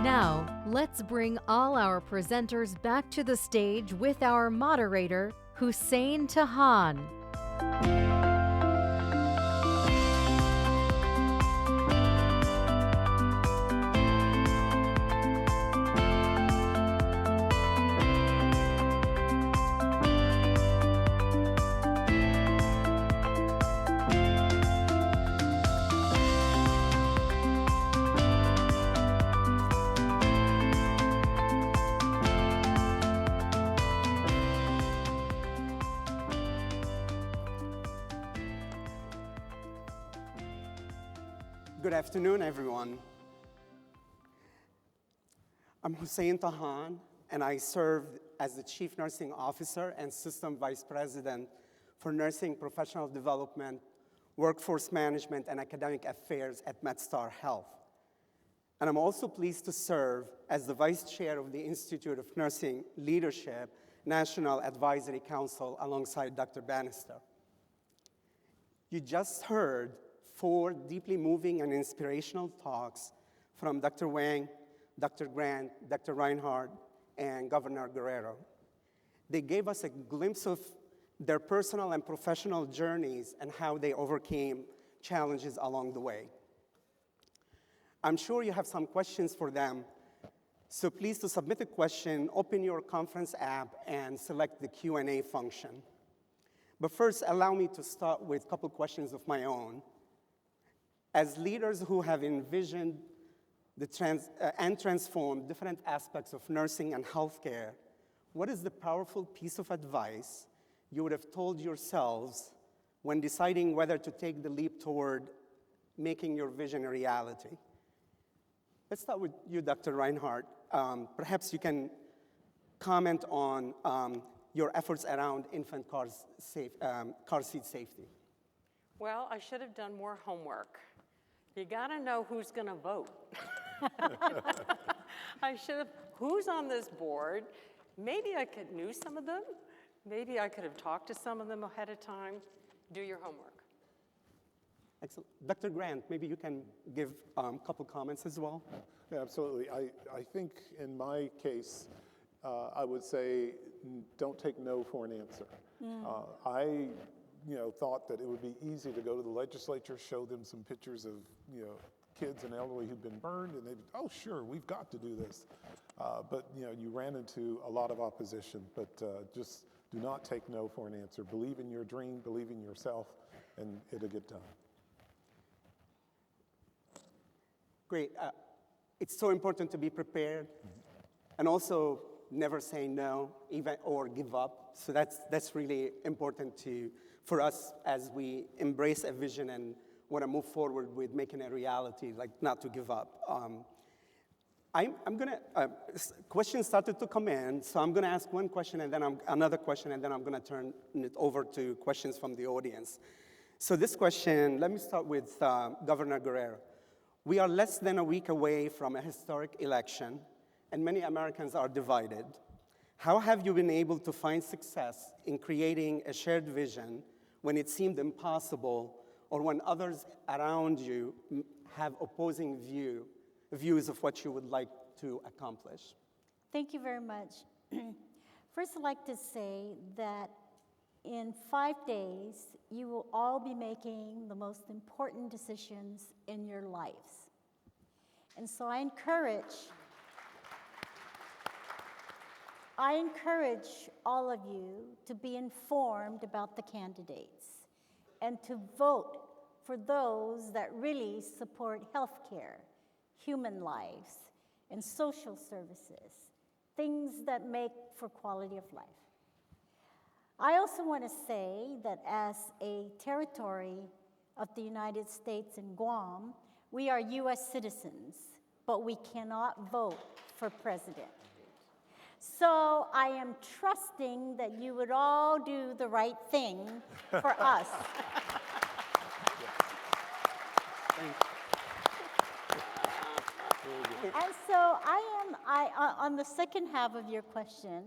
Now, let's bring all our presenters back to the stage with our moderator, Hussein Tahan. Good afternoon, everyone. I'm Hussein Tahan, and I serve as the Chief Nursing Officer and System Vice President for Nursing Professional Development, Workforce Management, and Academic Affairs at MedStar Health. And I'm also pleased to serve as the Vice Chair of the Institute of Nursing Leadership National Advisory Council alongside Dr. Bannister. You just heard 4 deeply moving and inspirational talks from Dr. Wang, Dr. Grant, Dr. Reinhardt, and Governor Guerrero. They gave us a glimpse of their personal and professional journeys and how they overcame challenges along the way. I'm sure you have some questions for them, so please to submit a question, open your conference app and select the Q&A function. But first, allow me to start with a couple questions of my own. As leaders who have envisioned and transformed different aspects of nursing and healthcare, what is the powerful piece of advice you would have told yourselves when deciding whether to take the leap toward making your vision a reality? Let's start with you, Dr. Reinhardt. Perhaps you can comment on your efforts around infant car seat safety. Well, I should have done more homework. You gotta know who's gonna vote. Who's on this board? Maybe I knew some of them. Maybe I could have talked to some of them ahead of time. Do your homework. Excellent. Dr. Grant, maybe you can give a couple comments as well. Yeah, absolutely. I think in my case, I would say don't take no for an answer. I thought that it would be easy to go to the legislature, show them some pictures of, kids and elderly who've been burned, and they'd, oh, sure, we've got to do this. But, you ran into a lot of opposition, but just do not take no for an answer. Believe in your dream, believe in yourself, and it'll get done. Great. It's so important to be prepared, and also never say no, even or give up. So that's really important for us as we embrace a vision and want to move forward with making it a reality, like not to give up. Questions started to come in, so I'm gonna ask one question and then another question, and then I'm gonna turn it over to questions from the audience. So this question, let me start with Governor Guerrero. We are less than a week away from a historic election, and many Americans are divided. How have you been able to find success in creating a shared vision when it seemed impossible, or when others around you have opposing views of what you would like to accomplish? Thank you very much. First, I'd like to say that in 5 days, you will all be making the most important decisions in your lives. And so I encourage all of you to be informed about the candidates and to vote for those that really support healthcare, human lives, and social services, things that make for quality of life. I also want to say that as a territory of the United States and Guam, we are U.S. citizens, but we cannot vote for president. So I am trusting that you would all do the right thing for us. And so on the second half of your question,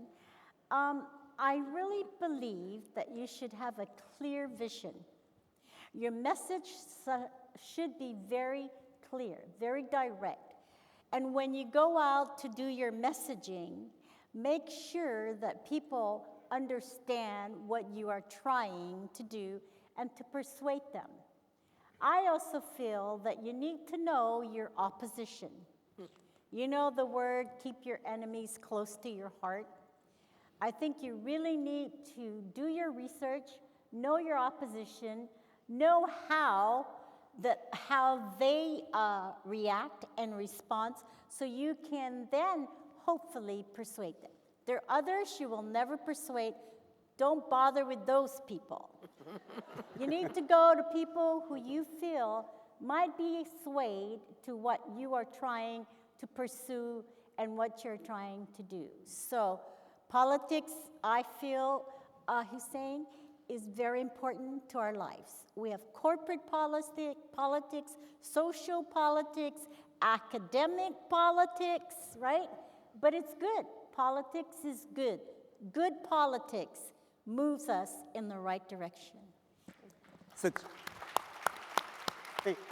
I really believe that you should have a clear vision. Your message should be very clear, very direct. And when you go out to do your messaging, make sure that people understand what you are trying to do and to persuade them. I also feel that you need to know your opposition. You know the word, keep your enemies close to your heart. I think you really need to do your research, know your opposition, know how they react and respond, so you can then hopefully persuade them. There are others you will never persuade. Don't bother with those people. You need to go to people who you feel might be swayed to what you are trying to pursue and what you're trying to do. So politics, I feel, Hussein, is very important to our lives. We have corporate politics, social politics, academic politics, right? But it's good. Politics is good. Good politics moves us in the right direction.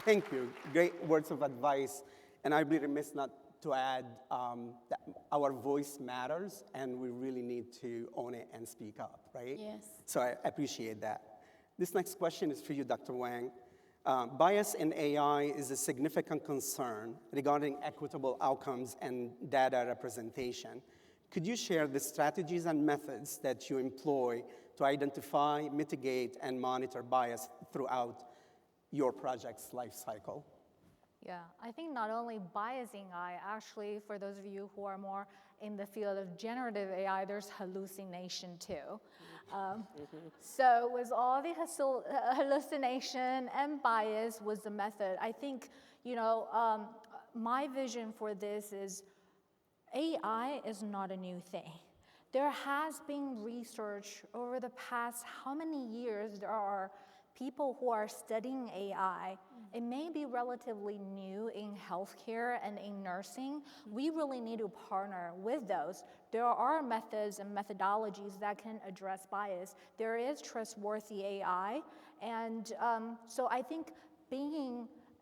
Thank you. Great words of advice. And I'd be remiss not to add that our voice matters, and we really need to own it and speak up, right? Yes. So I appreciate that. This next question is for you, Dr. Wang. Bias in AI is a significant concern regarding equitable outcomes and data representation. Could you share the strategies and methods that you employ to identify, mitigate, and monitor bias throughout your project's life cycle? Yeah, I think not only bias in AI, actually, for those of you who are more in the field of generative AI, there's hallucination too. So with all the hallucination and bias was the method. I think, my vision for this is AI is not a new thing. There has been research over the past how many years there are people who are studying AI. It may be relatively new in healthcare and in nursing. We really need to partner with those. There are methods and methodologies that can address bias. There is trustworthy AI. And so I think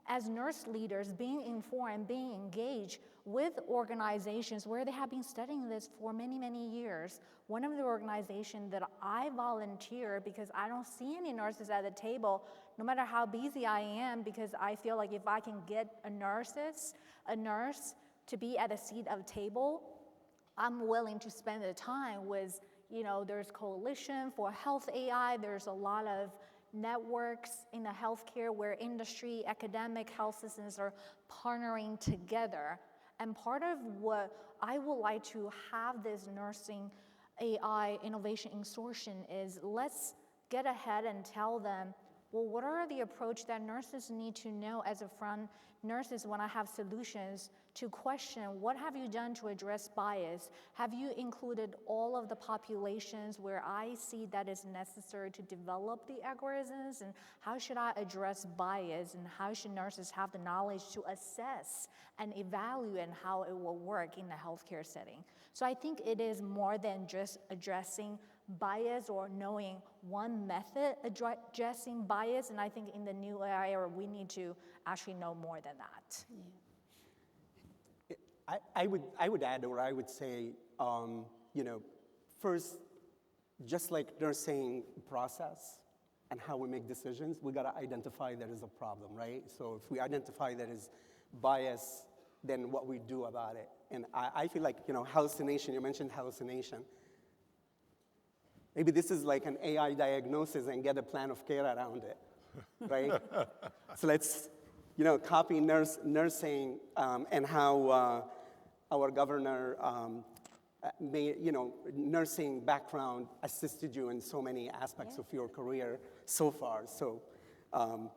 as nurse leaders, being informed, being engaged with organizations where they have been studying this for many, many years. One of the organizations that I volunteer, because I don't see any nurses at the table, no matter how busy I am, because I feel like if I can get a nurse to be at a seat of table, I'm willing to spend the time with, there's Coalition for Health AI, there's a lot of networks in the healthcare where industry, academic health systems are partnering together. And part of what I would like to have this nursing AI innovation consortium is let's get ahead and tell them, well, what are the approach that nurses need to know as a front nurses when I have solutions to question, what have you done to address bias? Have you included all of the populations where I see that is necessary to develop the algorithms? And how should I address bias? And how should nurses have the knowledge to assess and evaluate how it will work in the healthcare setting? So I think it is more than just addressing bias or knowing one method addressing bias. And I think in the new AI era, we need to actually know more than that. Yeah. I would add, or I would say, first, just like nursing process and how we make decisions, we gotta identify there is a problem, right? So if we identify there is bias, then what we do about it. And I feel like, hallucination, you mentioned hallucination. Maybe this is like an AI diagnosis and get a plan of care around it, right? So let's, copy nursing and how our governor nursing background assisted you in so many aspects of your career so far. So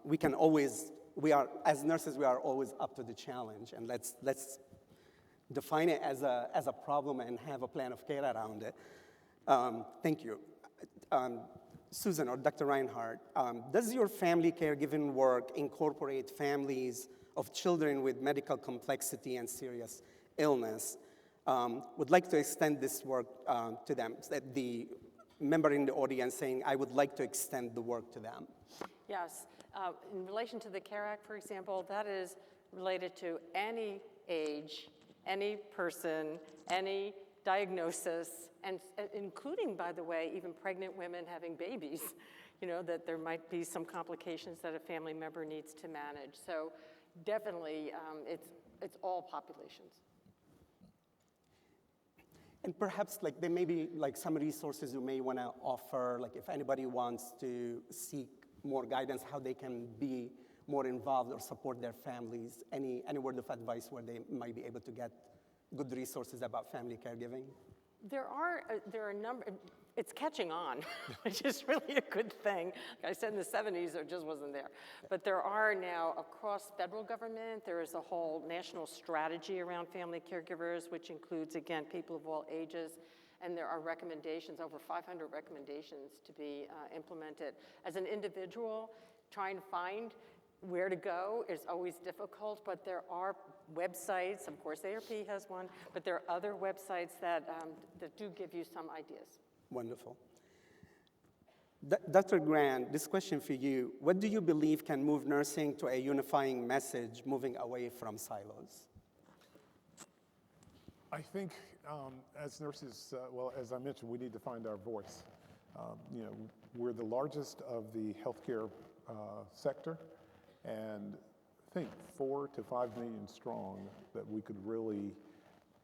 we can always, as nurses, we are always up to the challenge, and let's define it as a problem and have a plan of care around it. Thank you. Susan or Dr. Reinhardt, does your family caregiving work incorporate families of children with medical complexity and serious illness? Would like to extend this work to them. The member in the audience saying, I would like to extend the work to them. Yes. In relation to the CARE Act, for example, that is related to any age, any person, any diagnosis, and including, by the way, even pregnant women having babies, that there might be some complications that a family member needs to manage. So definitely, it's all populations. And perhaps there may be some resources you may want to offer, if anybody wants to seek more guidance, how they can be more involved or support their families. Any word of advice where they might be able to get good resources about family caregiving? There are a number. It's catching on, which is really a good thing. Like I said, in the 70s, it just wasn't there. But there are now, across federal government, there is a whole national strategy around family caregivers, which includes, again, people of all ages. And there are recommendations, over 500 recommendations to be implemented. As an individual, trying to find where to go is always difficult, but there are websites, of course ARP has one, but there are other websites that do give you some ideas. Wonderful. Dr. Grant, this question for you. What do you believe can move nursing to a unifying message, moving away from silos? I think as nurses, well, as I mentioned, we need to find our voice. We're the largest of the healthcare sector, and I think 4 to 5 million strong, that we could really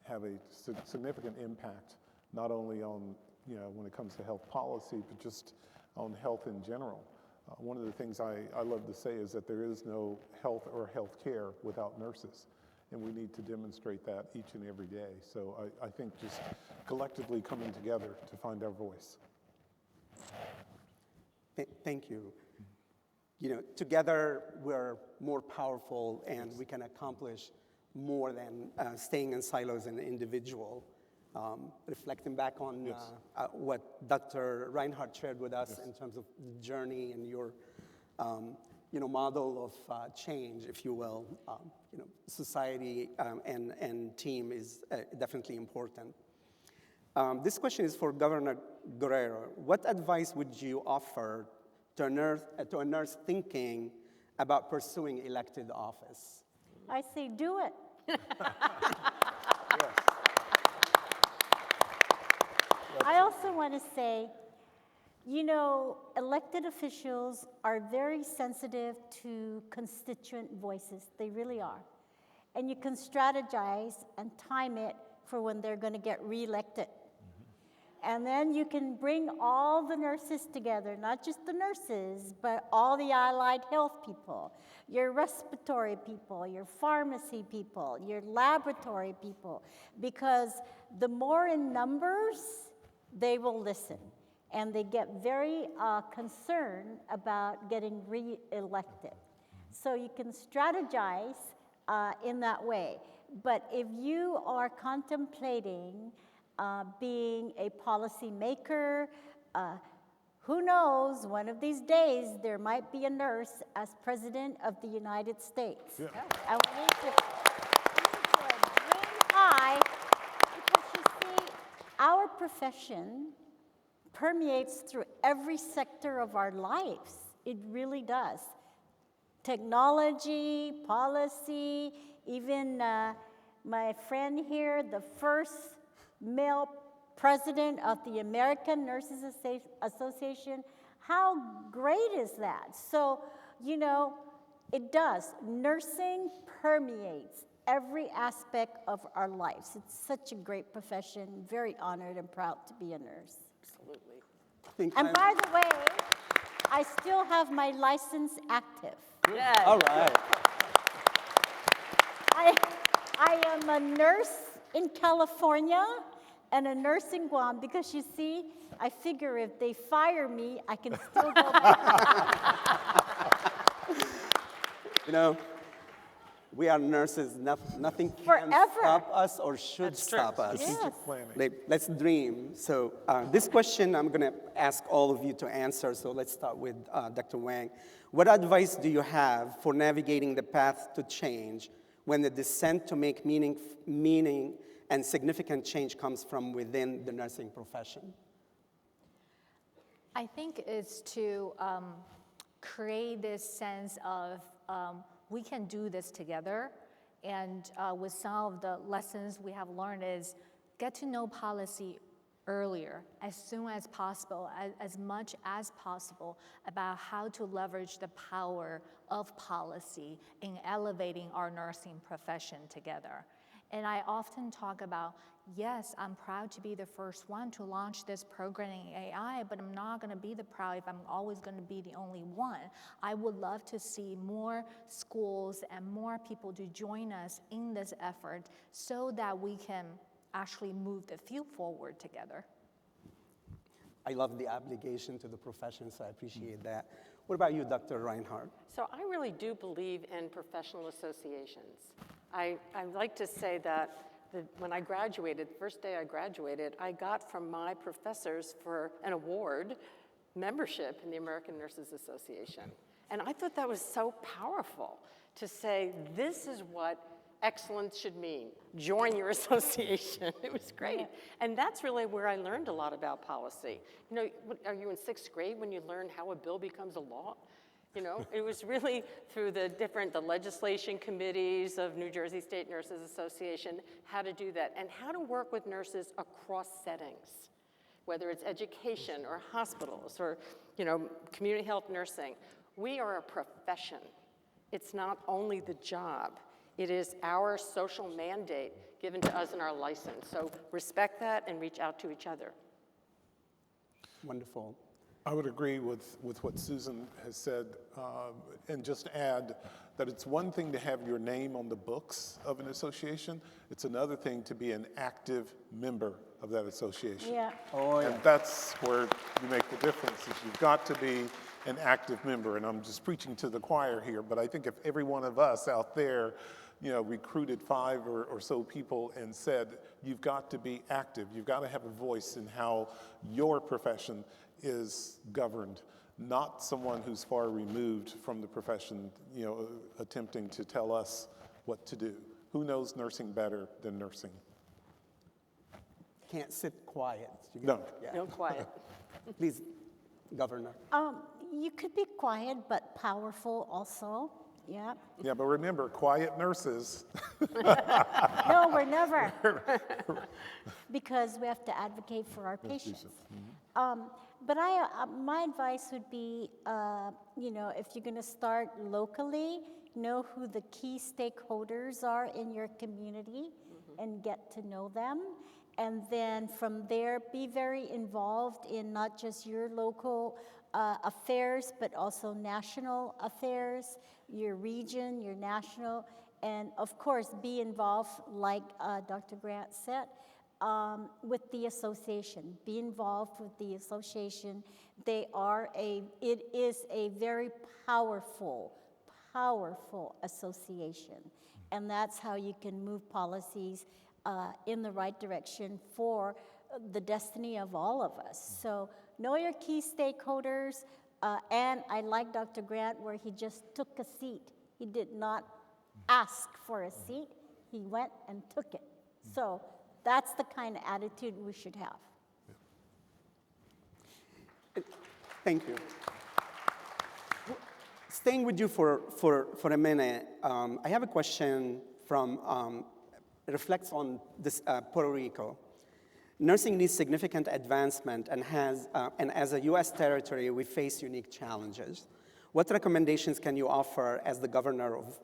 have a significant impact, not only on, when it comes to health policy, but just on health in general. One of the things I love to say is that there is no health or health care without nurses, and we need to demonstrate that each and every day. So I think just collectively coming together to find our voice. Thank you. Together we're more powerful, and we can accomplish more than staying in silos as an individual. Reflecting back on what Dr. Reinhardt shared with us in terms of the journey and your model of change, if you will, society and team is definitely important. This question is for Governor Guerrero. What advice would you offer to a nurse thinking about pursuing elected office? I say do it. I also want to say, elected officials are very sensitive to constituent voices. They really are. And you can strategize and time it for when they're going to get reelected. And then you can bring all the nurses together, not just the nurses, but all the allied health people, your respiratory people, your pharmacy people, your laboratory people, because the more in numbers, they will listen. And they get very concerned about getting re-elected. So you can strategize in that way. But if you are contemplating being a policy maker, who knows, one of these days there might be a nurse as President of the United States. Yeah. And we need to dream high, because you see, our profession permeates through every sector of our lives. It really does. Technology, policy, even my friend here, the first male president of the American Nurses Association. How great is that? So, it does. Nursing permeates every aspect of our lives. It's such a great profession. Very honored and proud to be a nurse. Absolutely. And by the way, I still have my license active. Yes. All right. I am a nurse in California and a nurse in Guam, because you see, I figure if they fire me, I can still go back. We are nurses. Nothing can Forever. stop us or should stop us. Yes. Let's dream. So this question I'm going to ask all of you to answer. So let's start with Dr. Wang. What advice do you have for navigating the path to change when the descent to make meaning and significant change comes from within the nursing profession? I think it's to create this sense of we can do this together. And with some of the lessons we have learned is get to know policy earlier, as soon as possible, as much as possible, about how to leverage the power of policy in elevating our nursing profession together. And I often talk about, yes, I'm proud to be the first one to launch this program in AI, but I'm not gonna be the proud if I'm always gonna be the only one. I would love to see more schools and more people to join us in this effort so that we can actually move the field forward together. I love the obligation to the profession, so I appreciate that. What about you, Dr. Reinhardt? So I really do believe in professional associations. I like to say that when I graduated, the first day I graduated, I got from my professors for an award membership in the American Nurses Association. And I thought that was so powerful to say, this is what excellence should mean. Join your association. It was great. And that's really where I learned a lot about policy. You know, are you in 6th grade when you learn how a bill becomes a law? You know, it was really through the legislation committees of New Jersey State Nurses Association, how to do that, and how to work with nurses across settings, whether it's education or hospitals or, you know, community health nursing. We are a profession. It's not only the job. It is our social mandate given to us in our license. So respect that and reach out to each other. Wonderful. I would agree with what Susan has said, and just add that it's one thing to have your name on the books of an association. It's another thing to be an active member of that association. Yeah. Oh, yeah. And that's where you make the difference, is you've got to be an active member. And I'm just preaching to the choir here, but I think if every one of us out there, you know, recruited 5 or so people and said, you've got to be active, you've got to have a voice in how your profession is governed, not someone who's far removed from the profession, you know, attempting to tell us what to do. Who knows nursing better than nursing? Can't sit quiet. No. Yeah. No quiet. Please, Governor. You could be quiet but powerful also. Yeah. Yeah, but remember, quiet nurses. No, we're never. Because we have to advocate for our patients. But my advice would be, you know, if you're going to start locally, know who the key stakeholders are in your community and get to know them. And then from there, be very involved in not just your local affairs, but also national affairs, your region, your national, and of course, be involved, like Dr. Grant said, with the association. Be involved with the association. It is a very powerful association. And that's how you can move policies in the right direction for the destiny of all of us. So know your key stakeholders, and I like Dr. Grant where he just took a seat. He did not ask for a seat, he went and took it. So that's the kind of attitude we should have. Thank you. Staying with you for a minute, I have a question from, reflects on this Puerto Rico. Nursing needs significant advancement and as a US territory, we face unique challenges. What recommendations can you offer as the governor of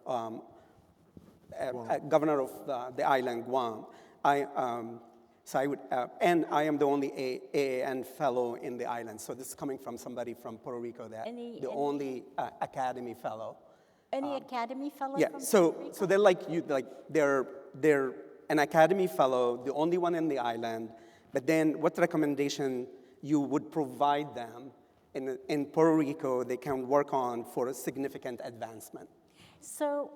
the island, Guam? And I am the only AAN fellow in the island. So this is coming from somebody from Puerto Rico, the only Academy fellow. Any Academy fellow Yeah, from so Puerto Rico? so they're like you, like they're an Academy fellow, the only one in the island. But then, what recommendation you would provide them in Puerto Rico they can work on for a significant advancement? So,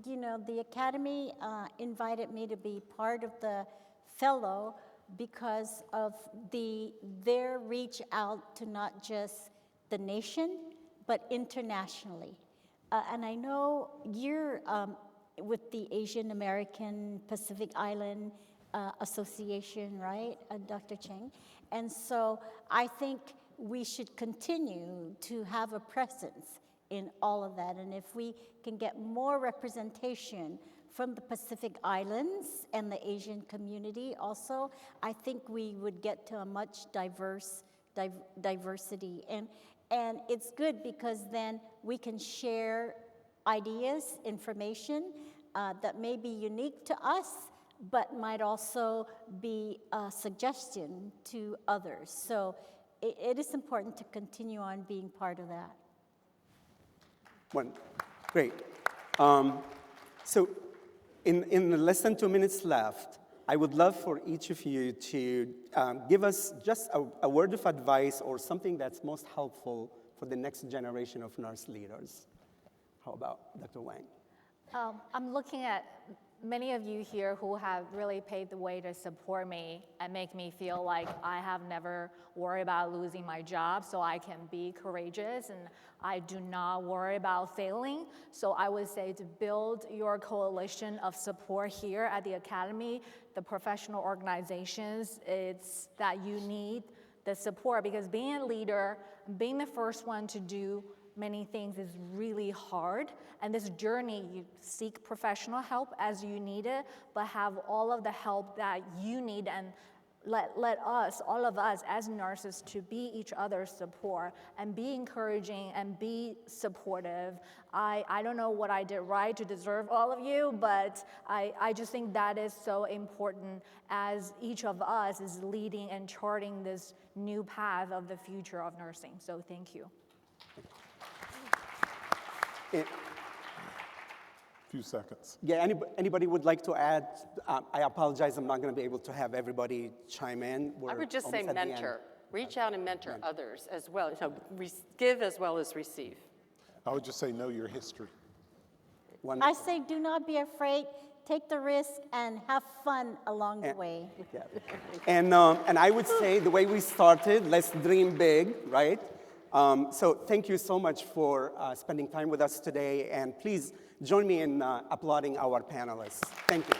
you know, the Academy invited me to be part of the fellow because of their reach out to not just the nation, but internationally. And I know you're with the Asian American Pacific Island Association, right, Dr. Cheng? And so I think we should continue to have a presence in all of that. And if we can get more representation from the Pacific Islands and the Asian community also, I think we would get to a much diversity. And it's good because then we can share ideas, information that may be unique to us, but might also be a suggestion to others. So it is important to continue on being part of that. Great. So in less than 2 minutes left, I would love for each of you to give us just a word of advice or something that's most helpful for the next generation of nurse leaders. How about Dr. Wang? I'm looking at many of you here who have really paved the way to support me and make me feel like I have never worried about losing my job, so I can be courageous and I do not worry about failing. So I would say to build your coalition of support here at the Academy, the professional organizations, it's that you need the support, because being a leader, being the first one to do many things is really hard. And this journey, you seek professional help as you need it, but have all of the help that you need, and let us, all of us as nurses, to be each other's support and be encouraging and be supportive. I don't know what I did right to deserve all of you, but I just think that is so important as each of us is leading and charting this new path of the future of nursing. So thank you. Few seconds. Yeah, anybody would like to add? I apologize, I'm not going to be able to have everybody chime in. I would just say mentor. Reach out and mentor others as well. So give as well as receive. I would just say know your history. I say do not be afraid. Take the risk and have fun along the way. Yeah. And I would say the way we started, let's dream big, right? So thank you so much for spending time with us today, and please join me in applauding our panelists. Thank you.